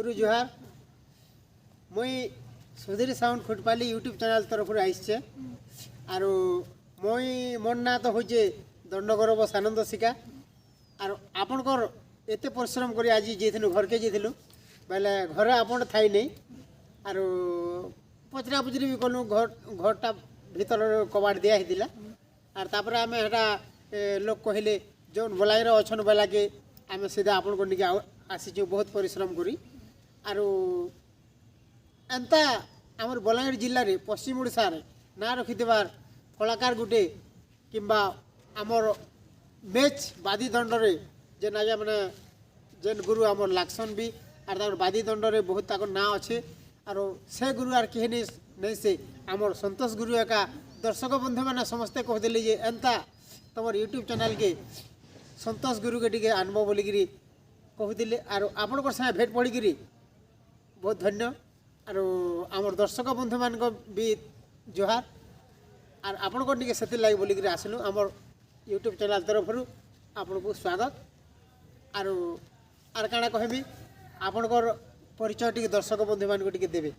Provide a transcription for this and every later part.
गुरु जुहार मुई Sudhir sound खुटपाली YouTube channel तरफ आईचे आर मुई मोर ना तो हूँ दंडगौरव सानंद शिका आर आपणकर एत परिश्रम कर आज जाइलु घर के जाइलु बेले घरे आपण थाई नहीं आर पचरा पुचरी भी कलु घरटा भीतर कबाड़ दिया होता आर तापर आम हेटा लोग कहले जो बलाईर अच्छन बेला के आम सीधा आपण को निके आसीचु बहुत परिश्रम करी आरो एंता आमर बलांगीर जिल्ला रे पश्चिम ओडिशा रे ना रखिथिबार कलाकार गुटे किंबा आमर मैच बादी दंड रे जे नाया माने जेन गुरु आमर लाक्सन भी आर ताकर बादी दंड रे बहुत ताकर ना अच्छे आरो से गुरु आर केहे नहीं से आमर संतोष गुरु एका दर्शक बंधु मैंने समस्ते कहते जे एंता तुम यूट्यूब चैनल के संतोष गुरु के टिके आनब बोलिकी कहते आर आपण साथ भेट पड़ी बहुत धन्य आर आमर दर्शक बंधु मान भी जोहार आर आपण को टिके से लगे बोलिकी आसलु आमर यूट्यूब चैनल तरफ आपण को स्वागत आर काଣା कहबी आपणकर परिचय टिके दर्शक बंधु मान को टिके देबे।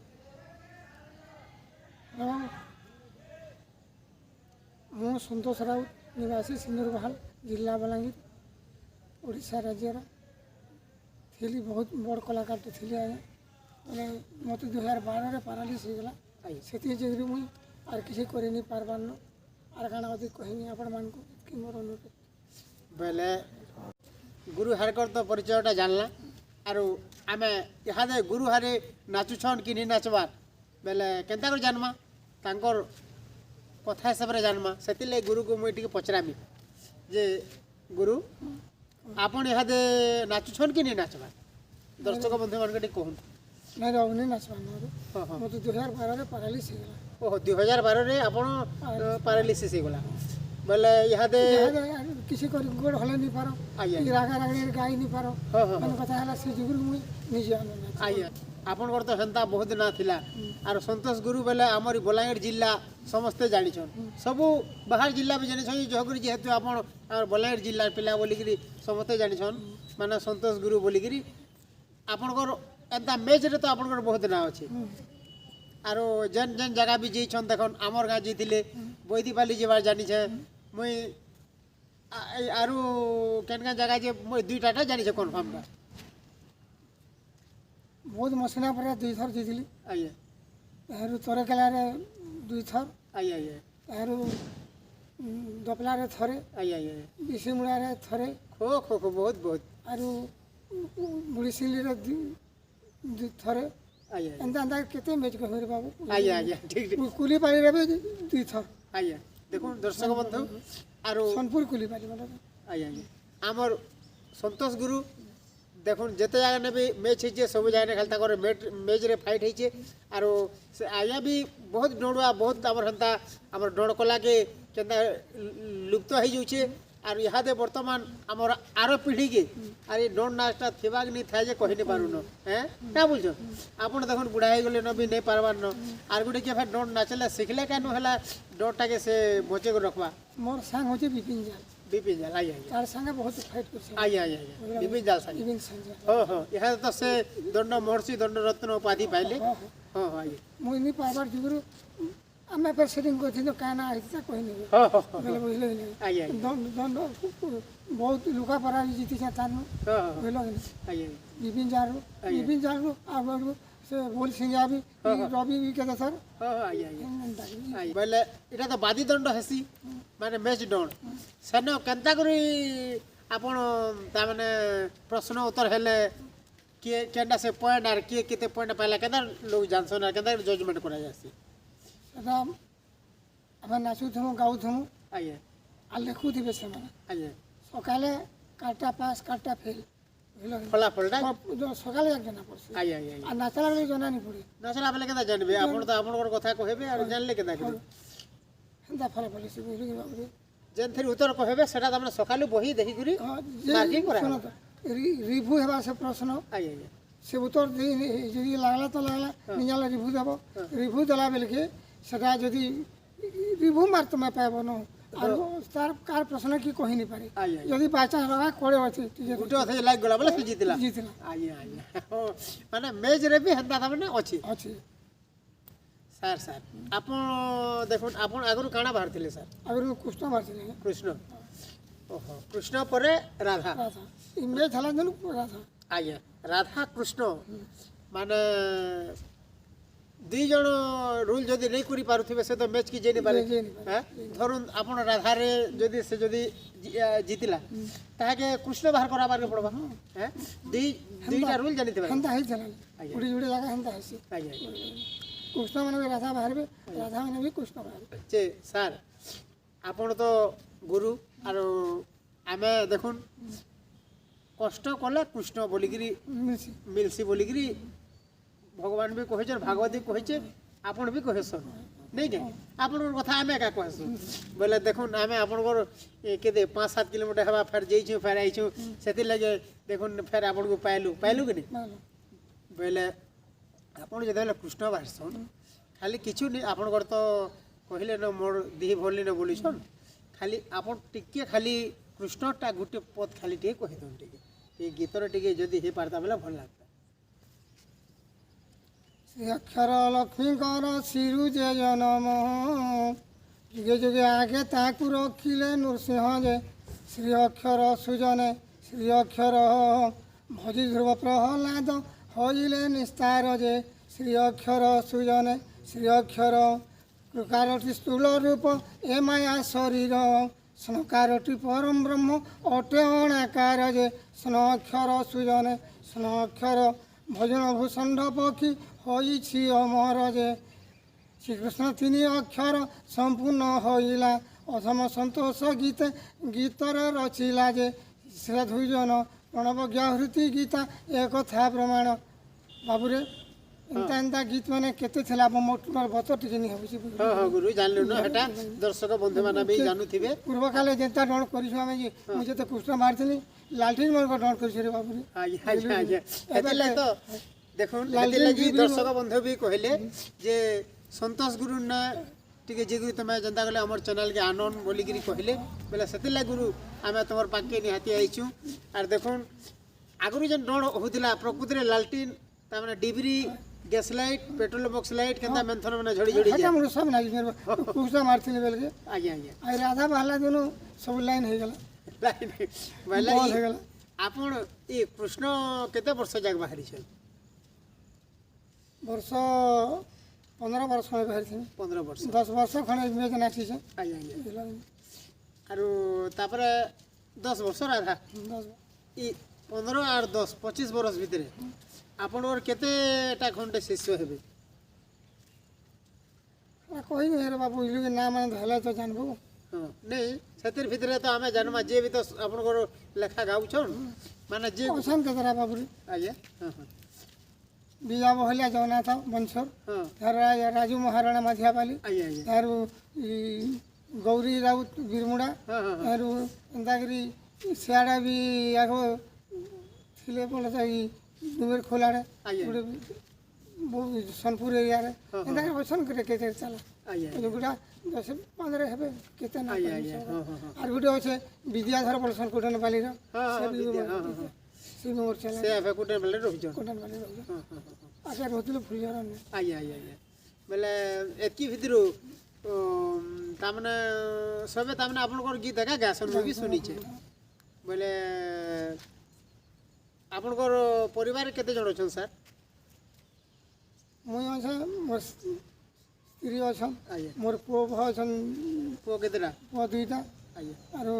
मु संतोष राउत निवासी सिंदूरबहाल जिला बलांगीर ओडिशा राज्यर थी बहुत बड़ कलाकार थी आज्ञा बोले मत 2012 पारालिस होगा से मुई आर किसी कर नहीं पार्बार आर काना अधिक कहनी आपण मान को मोर अनुरोध बेले गुरु हारकर तो परिचयटा जानला आर आम इहादे गुरु हारे नाचुछन कि नहीं नाचबार बेले केन्ता कर जानमा तांकर कथा हिसाब से जानमा से गुरु को मुझे पचरामी जे गुरु आपण इहादे नाचुछन कि नहीं नाचबार दर्शक बंधु मान कहूँ नहीं रही नाचबार मत 2012 पारालिस होगा ओहो 2012 रे आपण पारालिसिस होगला बोले इहादे किसी को गोड़ हले नहीं पारो रागा रागड़ी गाई नहीं पारो मन कथा हला से जुगुर मुई निजे आइए आपनकर तो हेन्ता बहुत ना थिला आर संतोष गुरु बेले आमर बलांगीर जिला समस्ते जानिछन सबू बाहर जिला भी जानिछन जहगुरी जेहेतु आपण आर बलांगीर जिला पिला बोलिकी समस्ते जानिछन माने संतोष गुरु बोलिकी आपनकर एंता मैच रे तो आपनकर बहुत ना अछि आर जेन जेन जगह भी जइछन देखन आमर गाँ जइतिले बैदीपाली जेबार जानिछे मुई आरु केन केन जगह जे मुई दुईटा जानिछे कन्फर्म का बहुत मसना पर 2 थर जीतली आइए एहरु तोरे केलारे 2 थर आइए आइए एहरु दपलारे थरे आइए आइए बिसिमुड़ारे थरे खो खो खो बहुत बहुत आरु बुढ़ीसिली रे 2 थरे आइए एंता एंता केते मैच को मेरे बाबू आइए आइए ठीक ठीक कुली पाली रे 2 थर आइए देखो दर्शक बंधु आरो सोनपुर कुली पाली मतलब आइए आइए आमर संतोष गुरु देखो जिते जगह ने भी मैच होइए सब जगह खाली ताकर मैच रे फाइट होइए आरो से आया भी बहुत डोड़ुआ बहुत आमर हंता आमर डोड़ कला के केंता लुप्त हो जाउछे आर इहादे वर्तमान आमर आरो पीढ़ी के आर डोड़ नाचटा थिबाक नहीं थाए जे कहि नहीं पारुन हैं का बोलछो आपण देखन बुढ़ा हो गले न भी नहीं पारबार न आर गुटे के डोड़ नाचले सिखले कानो हला डोड़टा के से बचे को रखवा मोर संग होचे बिपिन जाल आइए आइए तार संगे बहुत फाइट करछे आइए आइए विपिन जाल संग बिपिन संग हो हो यह तो से दंड महर्षि दंड रत्न उपाधि पाइले हो आइए मुई नहीं पाइबार जुगुरु आमे पर सेटिंग करथि तो काना आइता कोइ नहीं हो हो बोले बुझले नहीं आइए दंड बहुत लुका परा जीति छ तानु हो बुझलो आइए बिपिन जाल आबरु से बोल सिंगा भी रवि भी के सर हो आइए आइए बोले इटा तो बादी दंड हेसी माने मैच दंड सेनो केनता करी आपण ता माने प्रश्न उत्तर हेले के केनडा से पॉइंट आर के केते पॉइंट पाला केदा लोग जानसन आर केदा जजमेंट करा जासी सदा आमे नाचु थमु गाउ थमु आइए आ लेखु दिबे से माने आइए सकाले काटा पास काटा फेल फलाफलटा जो सकाले एक जना पड़से आइए आइए आ नाचला रे जना नहीं पड़ी नाचला बेले केदा जानबे आपण तो आपनकर कथा कहबे आर जानले केदा करबे हेंदा फलाफल से बुझली बाबू जेन थेर उत्तर कहबे सेटा तमने सकालु बही देखि करी मार्किंग करा रिव्यू हेबा से प्रश्न आइए आइए से उत्तर जदि लागला तो लागला निजाला रिव्यू देबो रिव्यू देला बेल के सेटा जदि रिव्यू मार तुम पाइब न আর তার কার প্রশ্ন কি কহি নি পারে আଜ୍ଞା যদি বাইচান্স রহা কোড়ে আছে ଟିକେ ଗୁଟେ ଅଥେ ଲାଗି ଗଲା ବୋଲେ ସେ ଜିତିଲା ଜିତିଲା ଆଜ୍ଞା ଆଜ୍ଞା ମାନେ ମ୍ୟାଚ୍ରେ ବି ହେନ୍ତା ତାମାନେ ଅଛି ଅଛି ସାର୍ ସାର୍ ଆପଣ ଦେଖୁନ୍ ଆପଣ ଆଗରୁ କାଣା ବାହାରିଥିଲେ ସାର୍ ଆଗରୁ କୃଷ୍ଣ ବାହାରିଥିଲେ କୃଷ୍ଣ ଓହୋ କୃଷ୍ଣ ପରେ ରାଧା ରାଧା ଇଂରେଜ ହେଲା ଦିନୁ ରାଧା ଆଜ୍ଞା ରାଧା କୃଷ୍ଣ ମାନେ ଦୁଇ ଜଣ ରୁଲ୍ ଯଦି ନେଇ କରି ପାରୁଥିବେ ସେ ତ ମ୍ୟାଚ୍ କି ଜେନି ପାରେ ଜେନି ପାରେ। ହଁ ଧରୁନ୍ ଆପଣ ରାଧାରେ ଯଦି ସେ ଯଦି ଜିତିଲା ତାହାକେ କୃଷ୍ଣ ବାହାର କରାବାର୍କେ ପଡ଼ବା ହଁ ଦୁଇଟା ରୁଲ୍ ଜାଣିଥିବେ ହେନ୍ତା ହେଇଥିଲା ଆଜ୍ଞା। ଗୁଡ଼ି ଗୁଡ଼ି ଜାଗା ହେନ୍ତା ହେଇଛି ଆଜ୍ଞା କୃଷ୍ଣ ମାନେ ବି ରାଧା ବାହାରିବେ ରାଧା ମାନେ ବି କୃଷ୍ଣ ବାହାରିବେ ଯେ ସାର୍ ଆପଣ ତ ଗୁରୁ ଆରୁ ଆମେ ଦେଖୁନ୍ କଷ୍ଟ କଲେ କୃଷ୍ଣ ବୋଲିକିରି ମିଳିଛି ମିଲ୍ସି ବୋଲିକିରି ଭଗବାନ ବି କହିଛନ୍ ଭାଗବତୀ କହିଛେ ଆପଣ ବି କହେସନ୍ ନାଇଁ କି ଆପଣଙ୍କର କଥା ଆମେ ଏକା କହେସୁଁ ବୋଇଲେ ଦେଖୁନ୍ ଆମେ ଆପଣଙ୍କର କେତେ 5-7 କିଲୋମିଟର ହେବା ଫେର୍ ଯାଇଛୁ ଫେର୍ ଆଇଛୁ ସେଥିର୍ଲାଗି ଦେଖୁନ୍ ଫେର୍ ଆପଣଙ୍କୁ ପାଇଲୁ କି ନି ବୋଇଲେ ଆପଣ ଯେତେବେଳେ କୃଷ୍ଣ ବାହାରିସନ୍ ଖାଲି କିଛି ନି ଆପଣଙ୍କର ତ କହିଲେ ନ ମୋର ଦିହି ଭଲି ନ ବୋଲିଛନ୍ ଖାଲି ଆପଣ ଟିକେ ଖାଲି କୃଷ୍ଣଟା ଗୋଟେ ପଦ ଖାଲି ଟିକେ କହିଦିଅନ୍ ଟିକେ ଏ ଗୀତରେ ଟିକେ ଯଦି ହେଇପାରତା ବୋଲେ ଭଲ ଲାଗତା ଶ୍ରୀ ଅକ୍ଷର ଲକ୍ଷ୍ମୀଙ୍କର ଶିରୁ ଯେ ଜନମ ଯୁଗେ ଯୁଗେ ଆଗେ ତାକୁ ରଖିଲେ ନୃସିଂହ ଯେ ଶ୍ରୀ ଅକ୍ଷର ସୁଜନେ ଶ୍ରୀ ଅକ୍ଷର ଭଜି ଧ୍ରୁବ ପ୍ରହ୍ଲାଦ ହଇଲେ ନିସ୍ତାର ଯେ ଶ୍ରୀ ଅକ୍ଷର ସୁଜନେ ଶ୍ରୀ ଅକ୍ଷର କୃକାରଟି ସ୍ଥୂଳ ରୂପ ଏ ମାୟା ଶରୀର ସ୍ନକାରଟି ପରମ ବ୍ରହ୍ମ ଅଟେ ଅଣାକାର ଯେ ସ୍ନ ଅକ୍ଷର ସୁଜନେ ସ୍ନ ଅକ୍ଷର ଭଜନ ଭୂଷଣ୍ଡ ପକ୍ଷୀ ହୋଇଛି ଅମର ଯେ ଶ୍ରୀକୃଷ୍ଣ ତିନି ଅକ୍ଷର ସମ୍ପୂର୍ଣ୍ଣ ହୋଇଲା ଅସମ ସନ୍ତୋଷ ଗୀତରେ ରଚିଲା ଯେ ସେ ଦୁଇଜନ ପ୍ରଣବ ହୃତି ଗୀତା ଏକଥା ପ୍ରମାଣ ବାବୁରେ ଏନ୍ତା ଏନ୍ତା ଗୀତ ମାନେ କେତେ ଥିଲା ମୋର ବତ ଟିକେ ନି ହେଉଛି ହଁ ହଁ ଗୁରୁ ଜାଣିଲୁ ନା ହେଟା ଦର୍ଶକ ବନ୍ଧୁମାନେ ବି ଜାଣୁଥିବେ ପୂର୍ବ କାଳେ ଯେନ୍ତା ଡଣ କରିଛୁ ଆମେ ଯେ ମୁଁ ଯେତେ କୃଷ୍ଣ ମାରିଥିଲି ଲାଲଟିନ୍ ମାନଙ୍କ ଡଣ କରିଛୁ ରେ ବାବୁରେ ଆଜ୍ଞା ଆଜ୍ଞା ଆଜ୍ଞା ସେଥିର୍ଲାଗି ତ ଦେଖୁନ୍ ସେଥିର୍ଲାଗି ଦର୍ଶକ ବନ୍ଧୁ ବି କହିଲେ ଯେ ସନ୍ତୋଷ ଗୁରୁ ନା ଟିକେ ଯେଗୁରି ତମେ ଯେନ୍ତା କଲେ ଆମର ଚ୍ୟାନେଲ୍କେ ଆନନ୍ଦ ବୋଲିକିରି କହିଲେ ବୋଲେ ସେଥିର୍ଲାଗି ଗୁରୁ ଆମେ ତମର ପାଖକେ ନିହାତି ଆଇଛୁ ଆର୍ ଦେଖୁନ୍ ଆଗରୁ ଯେନ୍ ଡଣ ହଉଥିଲା ପ୍ରକୃତିରେ ଲାଲଟିନ୍ ତାମାନେ ଡିବ୍ରି gas light petrol box light କେନ୍ତା ମେନ୍ଥନ ମାନେ ଝଡ଼ି ଝଡ଼ି ହେଟା ମୋର ସବୁ ନାଗି କୃଷ୍ଣ ମାରିଥିଲି ବେଲକେ ଆଜ୍ଞା ଆଜ୍ଞା ଆଉ ରାଧା ବାହାରିଲା ଦିନୁ ସବୁ ଲାଇନ୍ ହେଇଗଲା ବୋଇଲେ ବଲ୍ ହେଇଗଲା ଆପଣ ଏ କୃଷ୍ଣ କେତେ ବର୍ଷ ଯାକ ବାହାରିଛନ୍ ବର୍ଷ 15 ବର୍ଷ ଖଣ୍ଡେ ବାହାରିଥିଲି 15 ବର୍ଷ 10 ବର୍ଷ ଖଣ୍ଡେ ମ୍ୟାଚ୍ ନାଚିଛେ ଆଜ୍ଞା ଆଜ୍ଞା ଆରୁ ତାପରେ 10 ବର୍ଷ ରାଧା ଇ 15 আর 10 25 বরস ভিতরে আপনার কেতেটা খন্ডে শিষ্য হেবে କହିବି ହେରେ ବାବୁ ଇଲୁ ନା ମାନେ ଧରଲେ ତ ଜାଣିବୁ ହଁ ନେଇ ସେଥିর ভিতরে তো আমি জানমা যে বি তো আপনার লেখা গাউছন মানে যে ଅଛନ୍ କେତେଟା ବାବୁରେ আଜ୍ଞା ହଁ ହଁ ବିଜା ବହଲିଆ ଜଗନ୍ନାଥ ବଂଶର ହଁ ତାର ରାଜୁ ମହାରଣା ମାଝିଆପାଲି ଆଜ୍ଞା ଆଜ୍ଞା ତାରୁ ଗୌରୀ ରାଉତ ବିରମୁଡ଼ା ହଁ ହଁ ହଁ ତାରୁ ଏନ୍ତାକରି ସିଆଡ଼େ ବି ଆଗ ଥିଲେ ବୋଲେ ତ ଇ ଡୁମେର ଖୋଲାରେ ଆଜ୍ଞା ଗୋଟେ ସୋନପୁର ଏରିଆରେ ହଁ, ହଁ। ଏନ୍ତାକରି ଅଛନ୍ କେତେ ଚାଲା ଆଜ୍ଞା ଗୁଡ଼ା 10-15 ହେବେ କେତେ ନା ଆଜ୍ଞା ଆଜ୍ଞା ହଁ ହଁ ହଁ আর ଗୋଟେ ଅଛେ ବିଦ୍ୟାଧର ବୋଲସନ୍ କୋଟନବାଲିର ହଁ ହଁ ବିଦ୍ୟା ହଁ ହଁ ହଁ ସେ ବି ମୋର ଚାଲା ସେ ଏବେ কোটে বেলে রহিছন କୋଟନବାଲି ରହୁଛନ୍ ହଁ ହଁ ହଁ ଆଗେ ରହୁଥିଲେ ଫୁଲିଆର ଆଜ୍ଞା ଆଜ୍ଞା ଆଜ୍ଞା ବେଲେ ଏତ୍କି ଭିତରୁ ତାମାନେ ସବେ ତାମାନେ ଆପଣଙ୍କର ଗୀତ ଏକା ଗାସନ୍ ମୁଁ ବି ଶୁଣିଛେ ବୋଇଲେ ଆପଣଙ୍କର ପରିବାରରେ କେତେ ଜଣ ଅଛନ୍ ସାର୍ ମୁଇଁ ଅଛେ ମୋର ସ୍ତ୍ରୀ ଅଛନ୍ ଆଜ୍ଞା ମୋର ପୁଅ ଭଅ ଅଛନ୍ ପୁଅ କେତେଟା ପୁଅ ଦୁଇଟା ଆଜ୍ଞା ଆରୁ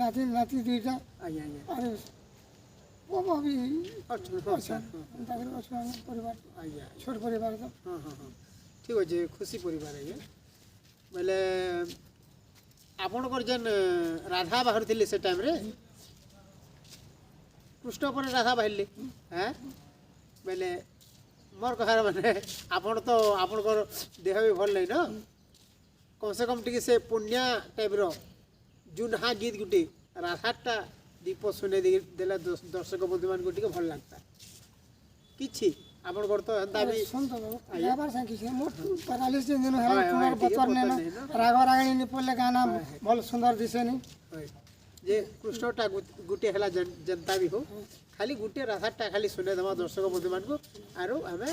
ନାତି ନାତି ଦୁଇଟା ଆଜ୍ଞା ଆଜ୍ଞା ଆରୁ ପୁଅ ଭଅ ବି ଅଛନ୍ ହଁ ସାର୍ ଅଛନ୍ ହଁ ତାଙ୍କର ଅଛୁ ଆମ ପରିବାର ଆଜ୍ଞା ଛୋଟ ପରିବାର ତ ହଁ ହଁ ହଁ ଠିକ୍ ଅଛେ ଖୁସି ପରିବାର ଆଜ୍ଞା ବୋଇଲେ ଆପଣଙ୍କର ଯେନ୍ ରାଧା ବାହାରୁଥିଲେ ସେ ଟାଇମ୍ରେ କୃଷ୍ଣ ପରେ ରାଧା ବାହାରିଲେ হ্যাঁ ବୋଇଲେ ମୋର କହିବାର ମାନେ ଆପଣ ତ ଆପଣଙ୍କର ଦେହ ବି ଭଲ ନାହିଁ ନା କମସେ କମ୍ ଟିକେ ସେ ପୁଣ୍ୟା ଟାଇପ୍ର ଜୁନହା ଗୀତ ଗୁଟେ ରାଧାଟା ଦୀପ ଶୁଣେଇ ଦେଲେ ଦର୍ଶକ ବନ୍ଧୁମାନଙ୍କୁ ଟିକେ ଭଲ ଲାଗତା କିଛି ଆପଣଙ୍କର ତ ଏନ୍ତା ବି ଶୁଣତ ବାବୁ ଗାଇବାର ସାଙ୍ଗେ କିଛି ମୋର 45 ଦିନ ହେଲା হয়, ତୁମର ଟିକେ ବତର ନେନ ବତର ନେଇନ। ରାଗ ରାଗିଣୀ ନି ପଡଲେ ଗାନା ଭଲ ସୁନ୍ଦର ଦିଶେନି হয়। যে কৃষ্ণটা গোটে হেলা যেନ୍ତା ବି ହଉ ଖାଲି গোটে ରାଧାଟା ଖାଲି ଶୁଣେଇ ଦେମା ଦର୍ଶକ ବନ୍ଧୁମାନଙ୍କୁ ଆରୁ ଆମେ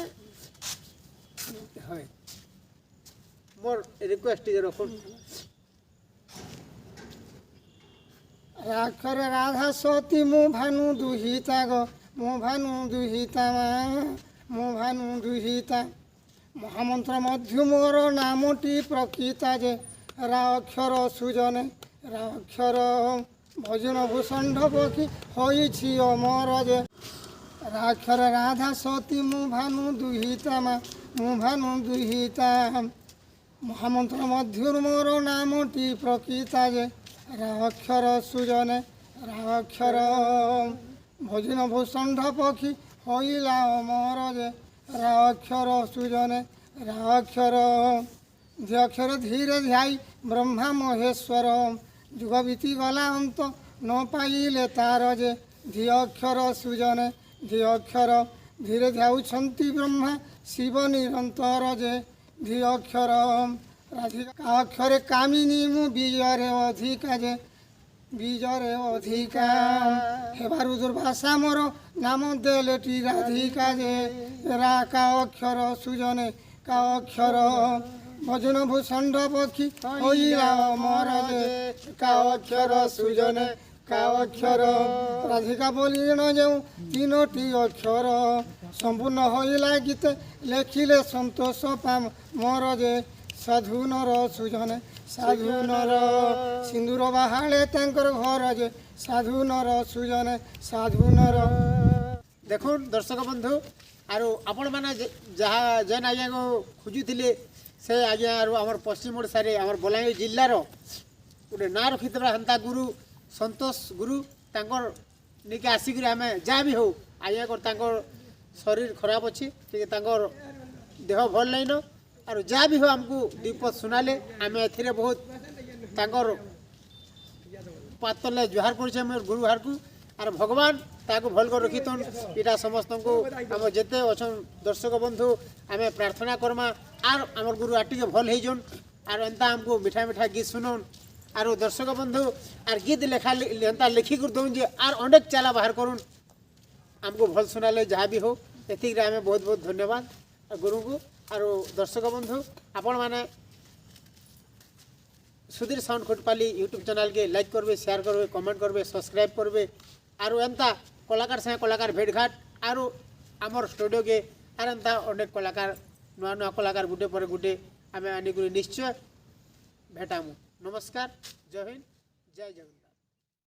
হয় মোর রিকোয়েস্ট ଟିକେ ରଖୁନ୍ ରାକ୍ଷରେ ରାଧା ସତୀ ମୁଁ ଭାନୁ ଦୁହିତା ଗ ମୁଁ ଭାନୁ ଦୁହିତା ମୁଁ ଭାନୁ ଦୁହିତା ମହାମନ୍ତ୍ର ମଧ୍ୟ ମୋର ନାମଟି ପ୍ରକୃତା ଯେ ରା ଅକ୍ଷର ସୁଜନେ ରା ଅକ୍ଷର ଭଜନ ଭୂଷଣ୍ଡ ପକ୍ଷୀ ହୋଇଛି ଅମର ଯେ ରାକ୍ଷରେ ରାଧା ସତୀ ମୁଁ ଭାନୁ ଦୁହିତା ମୁଁ ଭାନୁ ଦୁହିତା ମହାମନ୍ତ୍ର ମଧ୍ୟରୁ ମୋର ନାମଟି ପ୍ରକୃତା ଯେ ରା ଅକ୍ଷର ସୁଜନେ ରା ଅକ୍ଷର ଭଜନ ଭୂଷଣ୍ଡ ପକ୍ଷୀ ହୋଇଲା ଅମର ଯେ ରା ଅକ୍ଷର ସୁଜନେ ରା ଅକ୍ଷର ଯେ ଅକ୍ଷର ଧୀରେ ଧ୍ୟାଇ ବ୍ରହ୍ମା ମହେଶ୍ୱର ଯୁଗ ବିତି ଗଲା ଅନ୍ତ ନ ପାଇଲେ ତାର ଯେ ଧି ଅକ୍ଷର ସୁଜନେ ଧି ଅକ୍ଷର ଧୀରେ ଧ୍ୟାଉଛନ୍ତି ବ୍ରହ୍ମା ଶିବ ନିରନ୍ତର ଯେ ଧି ଅକ୍ଷର ରାଧିକା ଅକ୍ଷରେ କାମିନୀ ମୁଁ ବିଜୟରେ ଅଧିକା ଯେ ବିଜୟରେ ଅଧିକା ହେବାରୁ ଦୁର୍ବାସା ମୋର ନାମ ଦେଲେଟି ରାଧିକା ଯେ ରା କା ଅକ୍ଷର ସୁଜନେ କା ଅକ୍ଷର ଭଜନ ଭୂଷଣ୍ଡ ପକ୍ଷୀ ହୋଇଲା ଅମର ଯେ କା ଅକ୍ଷର ସୁଜନେ କା ଅକ୍ଷର ରାଧିକା ବୋଲିଣ ଯେଉଁ ତିନୋଟି ଅକ୍ଷର ସମ୍ପୂର୍ଣ୍ଣ ହୋଇଲା ଗୀତେ ଲେଖିଲେ ସନ୍ତୋଷ ପାମ ମୋର ଯେ ସାଧୁନର ସୁଜନେ ସାଧୁନର ସିନ୍ଦୁର ବାହାଳେ ତାଙ୍କର ଘର ଯେ ସାଧୁନର ସୁଜନେ ସାଧୁନର ଦେଖୁନ୍ ଦର୍ଶକ ବନ୍ଧୁ ଆରୁ ଆପଣମାନେ ଯାହା ଯେନ୍ ଆଜ୍ଞାକୁ ଖୋଜୁଥିଲେ ସେ ଆଜ୍ଞା ଆରୁ ଆମର ପଶ୍ଚିମ ଓଡ଼ିଶାରେ ଆମର ବଲାଙ୍ଗୀର ଜିଲ୍ଲାର ଗୋଟେ ନାଁ ରଖିଥିବା ହେନ୍ତା ଗୁରୁ ସନ୍ତୋଷ ଗୁରୁ ତାଙ୍କର ନିକେ ଆସିକିରି ଆମେ ଯାହା ବି ହଉ ଆଜ୍ଞାଙ୍କର ତାଙ୍କର ଶରୀର ଖରାପ ଅଛି ଟିକେ ତାଙ୍କର ଦେହ ଭଲ ନାଇଁନ ଆରୁ ଯାହା ବି ହଉ ଆମକୁ ବିପଦ ଶୁଣାଲେ ଆମେ ଏଥିରେ ବହୁତ ତାଙ୍କର ପାତଲେ ଜୁହାର କରୁଛେ ଆମେ ଗୁରୁ ହାରକୁ ଆର୍ ଭଗବାନ ତାକୁ ଭଲ କରି ରଖିଥନ୍ ଏଇଟା ସମସ୍ତଙ୍କୁ ଆମ ଯେତେ ଅଛନ୍ ଦର୍ଶକ ବନ୍ଧୁ ଆମେ ପ୍ରାର୍ଥନା କର୍ମା ଆର୍ ଆମର ଗୁରୁ আর ଟିକେ ଭଲ ହେଇଛନ୍ ଆର୍ ଏନ୍ତା ଆମକୁ ମିଠା ମିଠା ଗୀତ ଶୁଣନ୍ ଆରୁ ଦର୍ଶକ ବନ୍ଧୁ ଆର୍ ଗୀତ ଲେଖା ଏନ୍ତା ଲେଖିକରି ଦଉନ୍ ଯେ ଆର୍ ଅନେକ ଚାଲା ବାହାର କରୁନ୍ ଆମକୁ ଭଲ ଶୁଣାଲେ ଯାହା ବି ହଉ ଏତିକିରେ ଆମେ ବହୁତ ବହୁତ ଧନ୍ୟବାଦ ଗୁରୁଙ୍କୁ ଆରୁ ଦର୍ଶକ ବନ୍ଧୁ ଆପଣମାନେ সুধীর সাউন্ড খোটপালি ইউটিউব চ্যানেলকে লাইক করবে শেয়ার করবে কমেন্ট করবে সবসক্রাইব করবে আর এন্তা কলাকার সাথে কলাকার ভেটঘাট আর আমার স্টুডিওকে আর এন্তা অনেক কলাকার নূয়া নূয়া কলাকার গুটে পরে গুটে আমি আনিকি নিশ্চয় ভেটামু নমস্কার জয় হিন্দ জয় জগন্নাথ।